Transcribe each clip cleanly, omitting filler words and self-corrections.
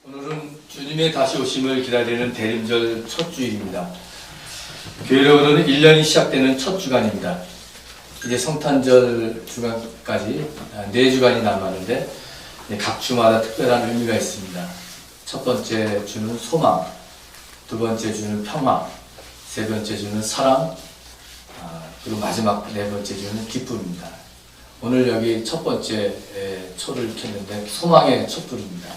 오늘은 주님의 다시 오심을 기다리는 대림절 첫 주일입니다. 교회로는 1년이 시작되는 첫 주간입니다. 이제 성탄절 주간까지 4주간이 남았는데 각 주마다 특별한 의미가 있습니다. 첫 번째 주는 소망, 두 번째 주는 평화, 세 번째 주는 사랑, 그리고 마지막 네 번째 주는 기쁨입니다. 오늘 여기 첫 번째 초를 켰는데 소망의 촛불입니다.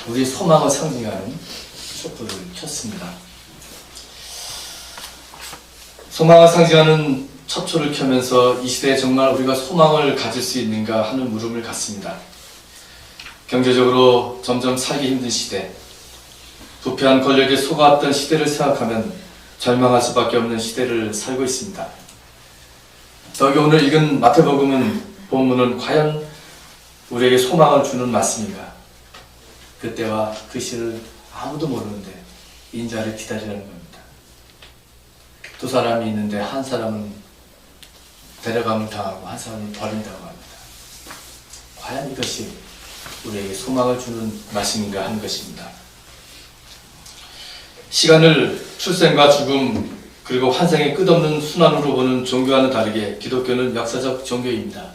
우리 소망을 상징하는 촛불을 켰습니다. 소망을 상징하는 첫 초를 켜면서 이 시대에 정말 우리가 소망을 가질 수 있는가 하는 물음을 갖습니다. 경제적으로 점점 살기 힘든 시대, 부패한 권력에 속아왔던 시대를 생각하면 절망할 수밖에 없는 시대를 살고 있습니다. 더욱이 오늘 읽은 마태복음은 본문은 과연 우리에게 소망을 주는 말씀인가? 그때와 그 시를 아무도 모르는데 인자를 기다리라는 겁니다. 두 사람이 있는데 한 사람은 데려감을 당하고 한 사람은 버린다고 합니다. 과연 이것이 우리에게 소망을 주는 말씀인가 하는 것입니다. 시간을 출생과 죽음 그리고 환생의 끝없는 순환으로 보는 종교와는 다르게 기독교는 역사적 종교입니다.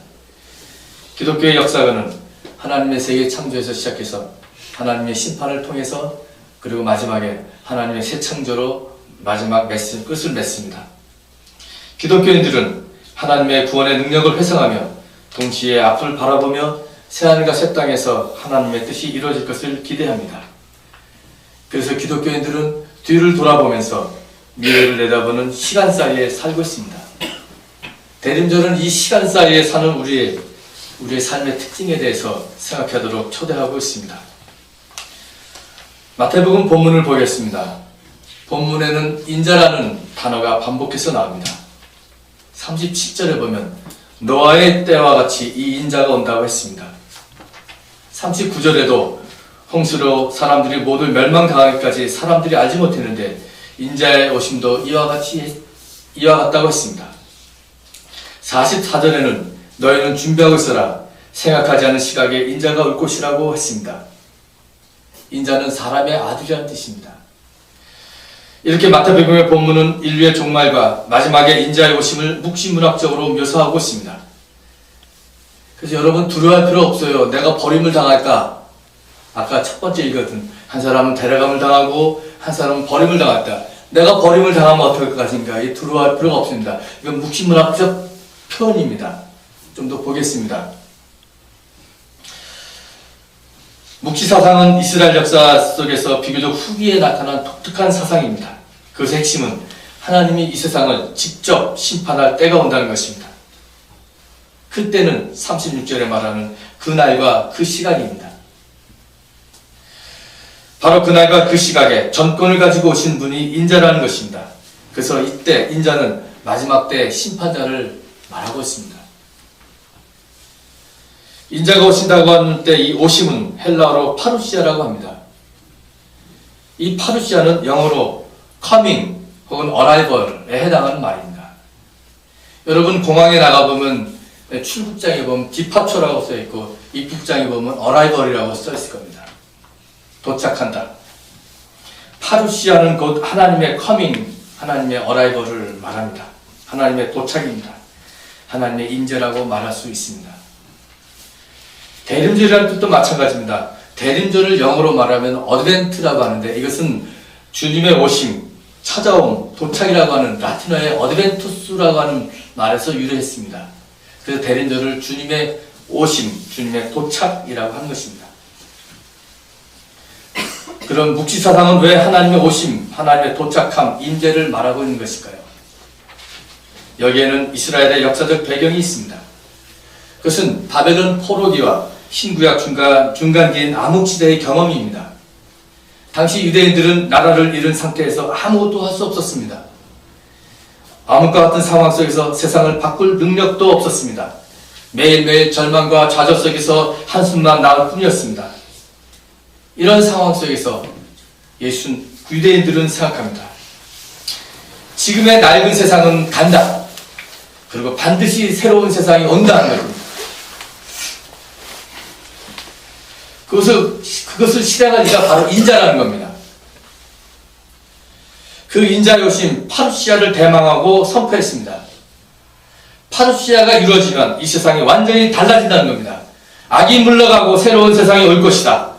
기독교의 역사관은 하나님의 세계 창조에서 시작해서 하나님의 심판을 통해서 그리고 마지막에 하나님의 새 창조로 마지막 끝을 맺습니다. 기독교인들은 하나님의 구원의 능력을 회상하며 동시에 앞을 바라보며 새하늘과 새 땅에서 하나님의 뜻이 이루어질 것을 기대합니다. 그래서 기독교인들은 뒤를 돌아보면서 미래를 내다보는 시간 사이에 살고 있습니다. 대림절은 이 시간 사이에 사는 우리의 삶의 특징에 대해서 생각하도록 초대하고 있습니다. 마태복음 본문을 보겠습니다. 본문에는 인자라는 단어가 반복해서 나옵니다. 37절에 보면 노아의 때와 같이 이 인자가 온다고 했습니다. 39절에도 홍수로 사람들이 모두 멸망당하기까지 사람들이 알지 못했는데 인자의 오심도 이와 같다고 했습니다. 44절에는 너희는 준비하고 있어라. 생각하지 않은 시각에 인자가 올 것이라고 했습니다. 인자는 사람의 아들이라는 뜻입니다. 이렇게 마태복음의 본문은 인류의 종말과 마지막에 인자의 오심을 묵시문학적으로 묘사하고 있습니다. 그래서 여러분 두려워할 필요 없어요. 내가 버림을 당할까? 아까 첫 번째 읽었던 한 사람은 데려감을 당하고 한 사람은 버림을 당했다. 내가 버림을 당하면 어떨 것 같은가? 이 두려워할 필요가 없습니다. 이건 묵시문학적 표현입니다. 좀 더 보겠습니다. 묵시사상은 이스라엘 역사 속에서 비교적 후기에 나타난 독특한 사상입니다. 그것의 핵심은 하나님이 이 세상을 직접 심판할 때가 온다는 것입니다. 그때는 36절에 말하는 그날과 그 시각입니다. 바로 그날과 그 시각에 전권을 가지고 오신 분이 인자라는 것입니다. 그래서 이때 인자는 마지막 때 심판자를 말하고 있습니다. 인자가 오신다고 하는 때 이 오심은 헬라어로 파루시아라고 합니다. 이 파루시아는 영어로 coming 혹은 arrival에 해당하는 말입니다. 여러분 공항에 나가보면 출국장에 보면 디파처라고 써있고 입국장에 보면 arrival이라고 써있을 겁니다. 도착한다. 파루시아는 곧 하나님의 coming, 하나님의 arrival을 말합니다. 하나님의 도착입니다. 하나님의 인재라고 말할 수 있습니다. 대림절이라는 뜻도 마찬가지입니다. 대림절을 영어로 말하면 어드벤트라고 하는데 이것은 주님의 오심, 찾아옴, 도착이라고 하는 라틴어의 어드벤투스라고 하는 말에서 유래했습니다. 그래서 대림절을 주님의 오심, 주님의 도착이라고 하는 것입니다. 그럼 묵시사상은 왜 하나님의 오심, 하나님의 도착함, 인재를 말하고 있는 것일까요? 여기에는 이스라엘의 역사적 배경이 있습니다. 그것은 바벨론 포로기와 신구약 중간기인 암흑시대의 경험입니다. 당시 유대인들은 나라를 잃은 상태에서 아무것도 할 수 없었습니다. 암흑과 같은 상황 속에서 세상을 바꿀 능력도 없었습니다. 매일매일 절망과 좌절 속에서 한숨만 나올 뿐이었습니다. 이런 상황 속에서 유대인들은 생각합니다. 지금의 낡은 세상은 간다. 그리고 반드시 새로운 세상이 온다는 겁니다. 그것을 실행한 이가 바로 인자라는 겁니다. 그 인자의 오심 파루시아를 대망하고 선포했습니다. 파루시아가 이루어지면 이 세상이 완전히 달라진다는 겁니다. 악이 물러가고 새로운 세상이 올 것이다.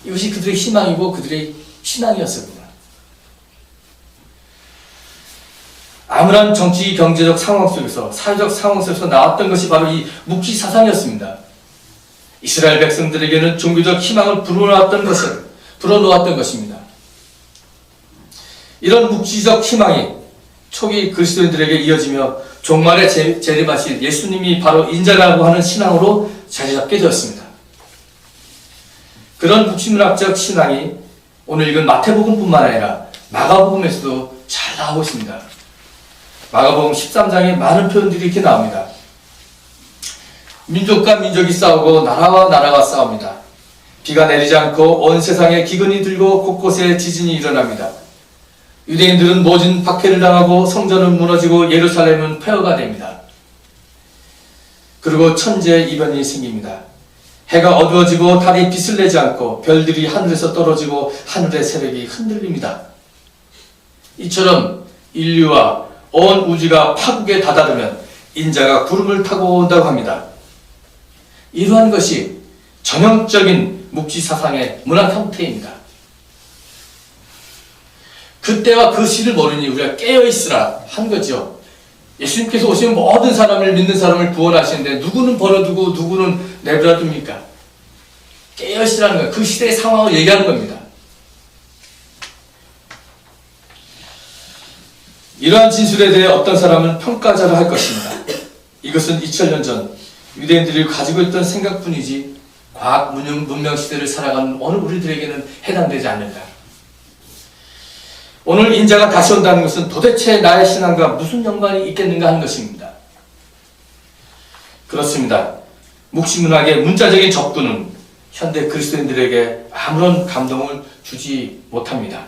이것이 그들의 희망이고 그들의 신앙이었습니다. 아무런 정치 경제적 상황 속에서 사회적 상황 속에서 나왔던 것이 바로 이 묵시 사상이었습니다. 이스라엘 백성들에게는 종교적 희망을 불어넣었던 것입니다. 이런 묵시적 희망이 초기 그리스도인들에게 이어지며 종말의 재림하신 예수님이 바로 인자라고 하는 신앙으로 자리잡게 되었습니다. 그런 묵시문학적 신앙이 오늘 읽은 마태복음뿐만 아니라 마가복음에서도 잘 나오고 있습니다. 마가복음 13장에 많은 표현들이 이렇게 나옵니다. 민족과 민족이 싸우고 나라와 나라가 싸웁니다. 비가 내리지 않고 온 세상에 기근이 들고 곳곳에 지진이 일어납니다. 유대인들은 모진 박해를 당하고 성전은 무너지고 예루살렘은 폐허가 됩니다. 그리고 천재이변이 생깁니다. 해가 어두워지고 달이 빛을 내지 않고 별들이 하늘에서 떨어지고 하늘의 세력이 흔들립니다. 이처럼 인류와 온 우주가 파국에 다다르면 인자가 구름을 타고 온다고 합니다. 이러한 것이 전형적인 묵시 사상의 문학 형태입니다. 그때와 그 시를 모르니 우리가 깨어있으라 한 거죠. 예수님께서 오시면 모든 사람을 믿는 사람을 구원하시는데 누구는 버려두고 누구는 내버려 둡니까? 깨어있으라는 거예요. 그 시대의 상황을 얘기하는 겁니다. 이러한 진술에 대해 어떤 사람은 평가자를 할 것입니다. 이것은 2000년 전 유대인들이 가지고 있던 생각뿐이지 과학 문명 시대를 살아가는 오늘 우리들에게는 해당되지 않는다. 오늘 인자가 다시 온다는 것은 도대체 나의 신앙과 무슨 연관이 있겠는가 하는 것입니다. 그렇습니다. 묵시문학의 문자적인 접근은 현대 그리스도인들에게 아무런 감동을 주지 못합니다.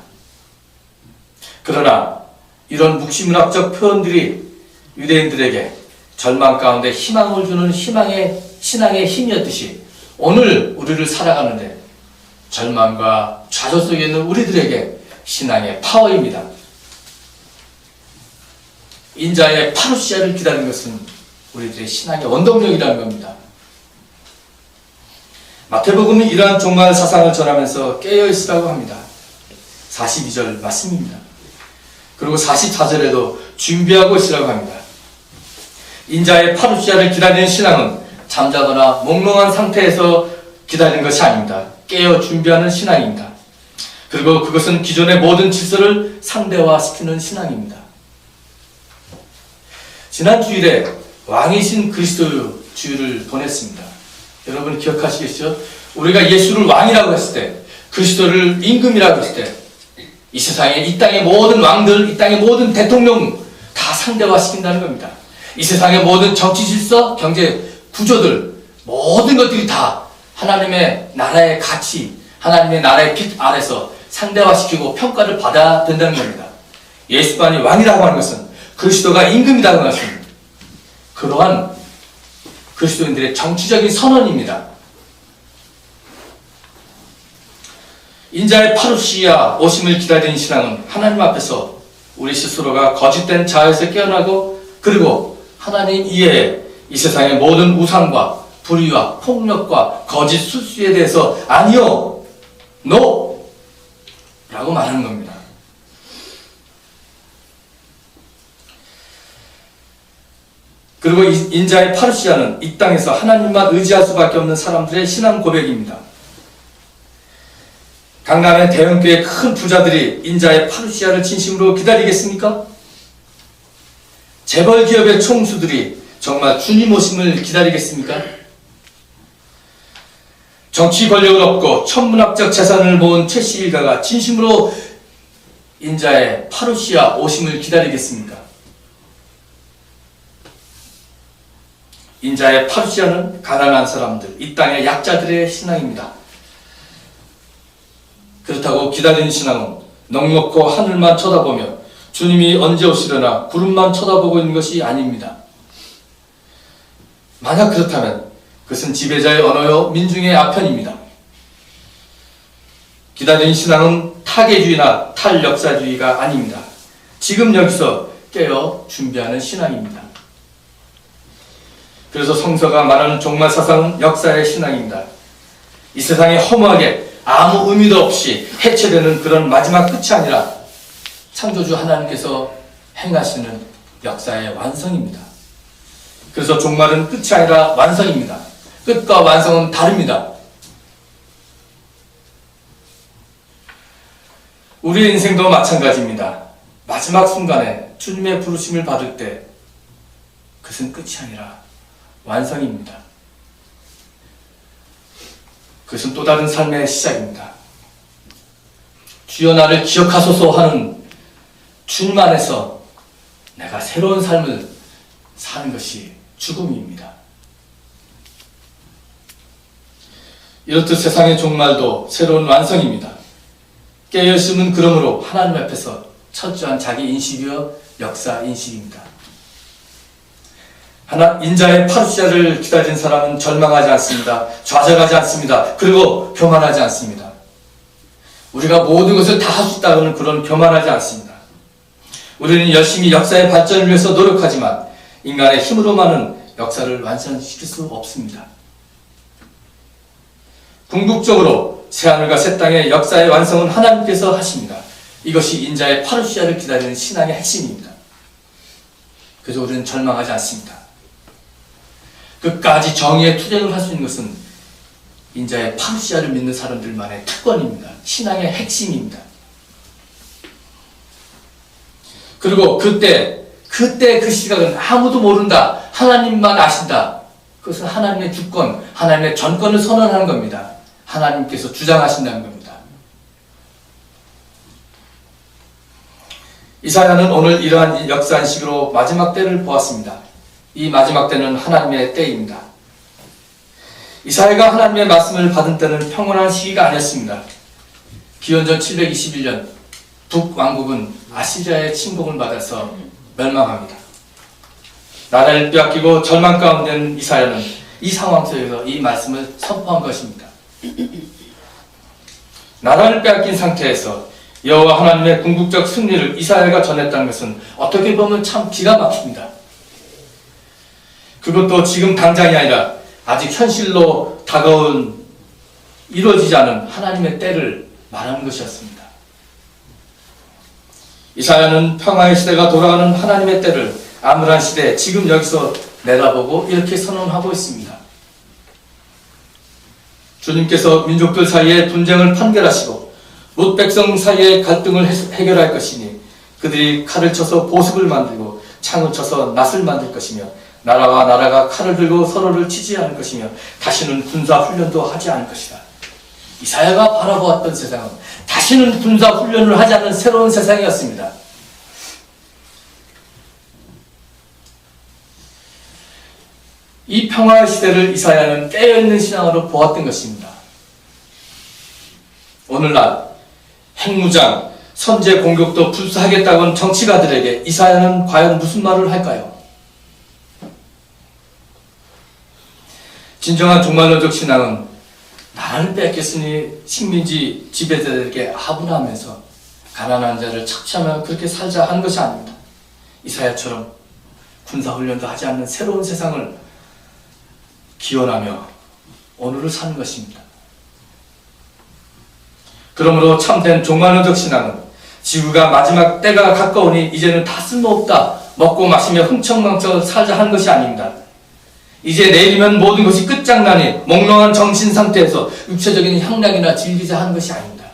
그러나 이런 묵시문학적 표현들이 유대인들에게 절망 가운데 희망을 주는 신앙의 힘이었듯이 오늘 우리를 살아가는데 절망과 좌절 속에 있는 우리들에게 신앙의 파워입니다. 인자의 파루시아를 기다리는 것은 우리들의 신앙의 원동력이라는 겁니다. 마태복음은 이러한 종말 사상을 전하면서 깨어있으라고 합니다. 42절 말씀입니다. 그리고 44절에도 준비하고 있으라고 합니다. 인자의 파루시아를 기다리는 신앙은 잠자거나 몽롱한 상태에서 기다리는 것이 아닙니다. 깨어 준비하는 신앙입니다. 그리고 그것은 기존의 모든 질서를 상대화시키는 신앙입니다. 지난 주일에 왕이신 그리스도 주일을 보냈습니다. 여러분 기억하시겠죠? 우리가 예수를 왕이라고 했을 때, 그리스도를 임금이라고 했을 때, 이 세상에 이 땅의 모든 왕들, 이 땅의 모든 대통령 다 상대화시킨다는 겁니다. 이 세상의 모든 정치 질서, 경제 구조들, 모든 것들이 다 하나님의 나라의 가치, 하나님의 나라의 빛 아래서 상대화시키고 평가를 받아야 된다는 겁니다. 예수만이 왕이라고 하는 것은 그리스도가 임금이라고 하는 것은 그러한 그리스도인들의 정치적인 선언입니다. 인자의 파루시아 오심을 기다리는 신앙은 하나님 앞에서 우리 스스로가 거짓된 자아에서 깨어나고 그리고 하나님 이외에 이 세상의 모든 우상과 불의와 폭력과 거짓 술수에 대해서 아니요, NO! 라고 말하는 겁니다. 그리고 인자의 파루시아는 이 땅에서 하나님만 의지할 수밖에 없는 사람들의 신앙 고백입니다. 강남의 대형교회 큰 부자들이 인자의 파루시아를 진심으로 기다리겠습니까? 재벌 기업의 총수들이 정말 주님 오심을 기다리겠습니까? 정치 권력을 얻고 천문학적 재산을 모은 최씨 일가가 진심으로 인자의 파루시아 오심을 기다리겠습니까? 인자의 파루시아는 가난한 사람들, 이 땅의 약자들의 신앙입니다. 그렇다고 기다리는 신앙은 넉넉고 하늘만 쳐다보며 주님이 언제 오시려나 구름만 쳐다보고 있는 것이 아닙니다. 만약 그렇다면 그것은 지배자의 언어요 민중의 아편입니다. 기다린 신앙은 타계주의나 탈역사주의가 아닙니다. 지금 여기서 깨어 준비하는 신앙입니다. 그래서 성서가 말하는 종말 사상은 역사의 신앙입니다. 이 세상에 허무하게 아무 의미도 없이 해체되는 그런 마지막 끝이 아니라 창조주 하나님께서 행하시는 역사의 완성입니다. 그래서 종말은 끝이 아니라 완성입니다. 끝과 완성은 다릅니다. 우리의 인생도 마찬가지입니다. 마지막 순간에 주님의 부르심을 받을 때 그것은 끝이 아니라 완성입니다. 그것은 또 다른 삶의 시작입니다. 주여 나를 기억하소서 하는 주님 안에서 내가 새로운 삶을 사는 것이 죽음입니다. 이렇듯 세상의 종말도 새로운 완성입니다. 깨어있음은 그러므로 하나님 앞에서 철저한 자기 인식이여 역사 인식입니다. 인자의 파루시아를 기다린 사람은 절망하지 않습니다. 좌절하지 않습니다. 그리고 교만하지 않습니다. 우리가 모든 것을 다 할 수 있다고는 그런 교만하지 않습니다. 우리는 열심히 역사의 발전을 위해서 노력하지만 인간의 힘으로만은 역사를 완성시킬 수 없습니다. 궁극적으로 새하늘과 새 땅의 역사의 완성은 하나님께서 하십니다. 이것이 인자의 파루시아를 기다리는 신앙의 핵심입니다. 그래서 우리는 절망하지 않습니다. 끝까지 정의의 투쟁을 할 수 있는 것은 인자의 파루시아를 믿는 사람들만의 특권입니다. 신앙의 핵심입니다. 그리고 그때 그 시각은 아무도 모른다. 하나님만 아신다. 그것은 하나님의 주권, 하나님의 전권을 선언하는 겁니다. 하나님께서 주장하신다는 겁니다. 이사야는 오늘 이러한 역사인식으로 마지막 때를 보았습니다. 이 마지막 때는 하나님의 때입니다. 이사야가 하나님의 말씀을 받은 때는 평온한 시기가 아니었습니다. 기원전 721년 북왕국은 아시리아의 침공을 받아서 멸망합니다. 나라를 빼앗기고 절망 가운데 있는 이사야는 이 상황 속에서 이 말씀을 선포한 것입니다. 나라를 빼앗긴 상태에서 여호와 하나님의 궁극적 승리를 이사야가 전했다는 것은 어떻게 보면 참 기가 막힙니다. 그것도 지금 당장이 아니라 아직 현실로 다가온 이루어지지 않은 하나님의 때를 말하는 것이었습니다. 이사야는 평화의 시대가 돌아가는 하나님의 때를 암울한 시대, 지금 여기서 내다보고 이렇게 선언하고 있습니다. 주님께서 민족들 사이에 분쟁을 판결하시고 롯 백성 사이에 갈등을 해결할 것이니 그들이 칼을 쳐서 보습을 만들고 창을 쳐서 낫을 만들 것이며 나라와 나라가 칼을 들고 서로를 치지 않을 것이며 다시는 군사 훈련도 하지 않을 것이다. 이사야가 바라보았던 세상은 다시는 군사 훈련을 하지 않는 새로운 세상이었습니다. 이 평화의 시대를 이사야는 깨어있는 신앙으로 보았던 것입니다. 오늘날 핵무장, 선제 공격도 불사하겠다고 하는 정치가들에게 이사야는 과연 무슨 말을 할까요? 진정한 종말론적 신앙은 나라를 뺏겼으니 식민지 지배자들에게 하분하면서 가난한 자를 착취하며 그렇게 살자 하는 것이 아닙니다. 이사야처럼 군사훈련도 하지 않는 새로운 세상을 기원하며 오늘을 사는 것입니다. 그러므로 참된 종말론적 신앙은 지구가 마지막 때가 가까우니 이제는 다 쓸모없다, 먹고 마시며 흥청망청 살자 하는 것이 아닙니다. 이제 내일이면 모든 것이 끝장나니 몽롱한 정신 상태에서 육체적인 향락이나 즐기자 하는 것이 아닙니다.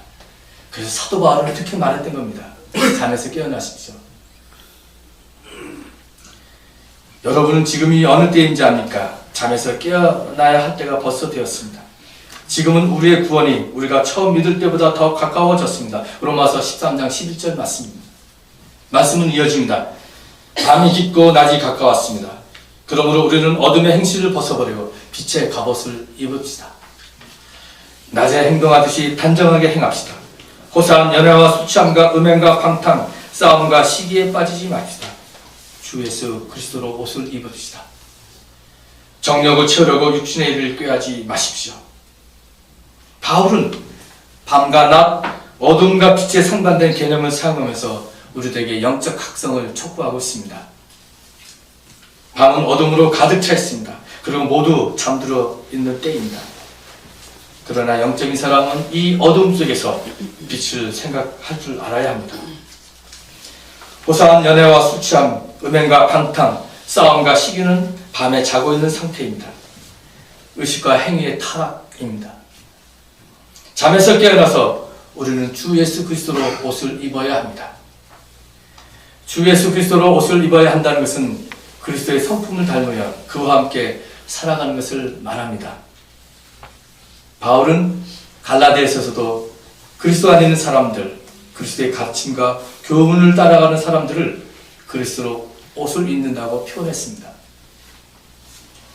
그래서 사도 바울은 이렇게 말했던 겁니다. 잠에서 깨어나십시오. 여러분은 지금이 어느 때인지 압니까? 잠에서 깨어나야 할 때가 벌써 되었습니다. 지금은 우리의 구원이 우리가 처음 믿을 때보다 더 가까워졌습니다. 로마서 13장 11절 말씀입니다. 말씀은 이어집니다. 밤이 깊고 낮이 가까웠습니다. 그러므로 우리는 어둠의 행실을 벗어버리고 빛의 갑옷을 입읍시다. 낮에 행동하듯이 단정하게 행합시다. 호사한 연애와 수치함과 음행과 방탕, 싸움과 시기에 빠지지 맙시다. 주 예수 그리스도로 옷을 입읍시다. 정력을 채우려고 육신의 일을 꾀하지 마십시오. 바울은 밤과 낮, 어둠과 빛에 상반된 개념을 사용하면서 우리들에게 영적 각성을 촉구하고 있습니다. 밤은 어둠으로 가득 차 있습니다. 그리고 모두 잠들어 있는 때입니다. 그러나 영적인 사람은 이 어둠 속에서 빛을 생각할 줄 알아야 합니다. 고사한 연애와 술 취함, 음행과 방탕, 싸움과 시기는 밤에 자고 있는 상태입니다. 의식과 행위의 타락입니다. 잠에서 깨어나서 우리는 주 예수 그리스도로 옷을 입어야 합니다. 주 예수 그리스도로 옷을 입어야 한다는 것은 그리스도의 성품을 닮으며 그와 함께 살아가는 것을 말합니다. 바울은 갈라디아서도 그리스도 안에 있는 사람들, 그리스도의 가르침과 교훈을 따라가는 사람들을 그리스도로 옷을 입는다고 표현했습니다.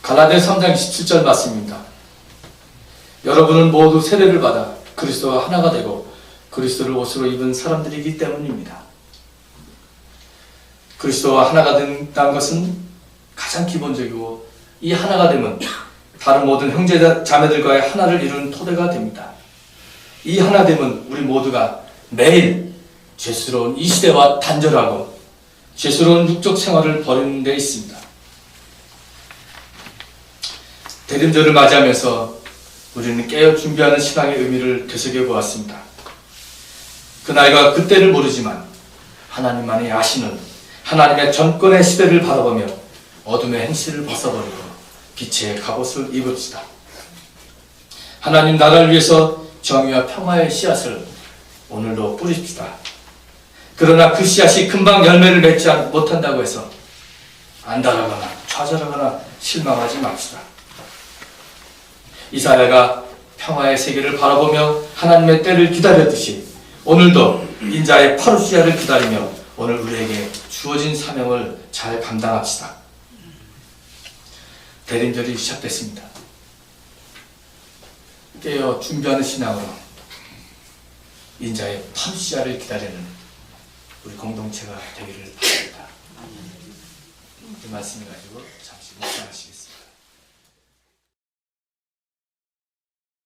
갈라디아 3장 27절 말씀입니다. 여러분은 모두 세례를 받아 그리스도와 하나가 되고 그리스도를 옷으로 입은 사람들이기 때문입니다. 그리스도와 하나가 된다는 것은 가장 기본적이고 이 하나가 되면 다른 모든 형제 자매들과의 하나를 이루는 토대가 됩니다. 이 하나됨은 우리 모두가 매일 죄스러운 이 시대와 단절하고 죄스러운 육적 생활을 벌이는 데 있습니다. 대림절을 맞이하면서 우리는 깨어 준비하는 신앙의 의미를 되새겨 보았습니다. 그날과 그때를 모르지만 하나님만이 아시는 하나님의 전권의 시대를 바라보며 어둠의 행실을 벗어버리고 빛의 갑옷을 입읍시다. 하나님 나라를 위해서 정의와 평화의 씨앗을 오늘도 뿌립시다. 그러나 그 씨앗이 금방 열매를 맺지 못한다고 해서 안달하거나 좌절하거나 실망하지 맙시다. 이사야가 평화의 세계를 바라보며 하나님의 때를 기다렸듯이 오늘도 인자의 파루시아를 기다리며 오늘 우리에게 주어진 사명을 잘 감당합시다. 대림절이 시작됐습니다. 깨어 준비하는 신앙으로 인자의 파루시아를 기다리는 우리 공동체가 되기를 바랍니다. 이 말씀을 가지고 잠시 묵상하시겠습니다.